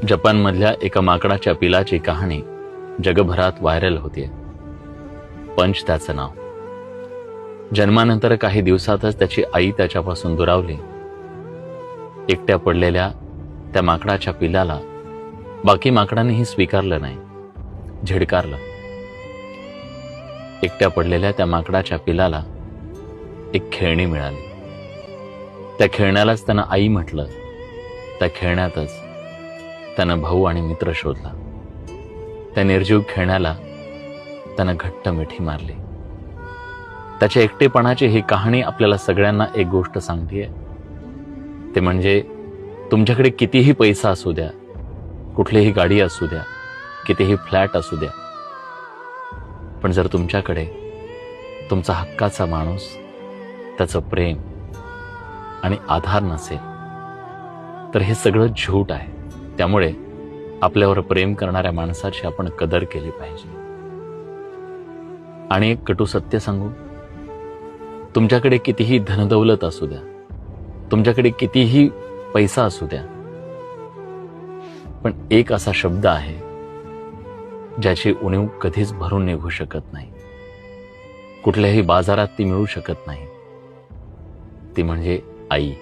जपानमधल्या एका माकडाच्या पिलाची कहाणी जगभरात व्हायरल होतीये. पंच त्याचं नाव. जन्मानंतर काही दिवसातच त्याची आई त्याच्यापासून दुरावली. एकट्या पडलेल्या त्या माकडाच्या पिलाला बाकी माकडांनीही स्वीकारलं नाही, झिडकारलं. एकट्या पडलेल्या त्या माकडाच्या पिलाला एक खेळणी मिळाली. त्या खेळण्यालाच त्यानं आई म्हटलं. त्या खेळण्यातच त्यानं भाऊ आणि मित्र शोधला. त्या निर्जीव खेळण्याला त्यानं घट्ट मिठी मारली. त्याच्या एकटेपणाची ही कहाणी आपल्याला सगळ्यांना एक गोष्ट सांगतेय, ते म्हणजे तुमच्याकडे कितीही पैसा असू द्या, कुठलीही गाडी असू द्या, कितीही फ्लॅट असू द्या, पण जर तुमच्याकडे तुमचा हक्काचा माणूस, त्याचं प्रेम आणि आधार नसेल तर हे सगळं झूट आहे. त्यामुळे आपल्यावर प्रेम करणाऱ्या माणसाची आपण कदर केली पाहिजे. आणि एक कटू सत्य सांगू, तुमच्याकडे कितीही धनदौलत असू द्या, तुमच्याकडे कितीही पैसा असू द्या, पण एक असा शब्द आहे ज्याची उणीव कधीच भरून निघू शकत नाही, कुठल्याही बाजारात ती मिळू शकत नाही. ती म्हणजे आई.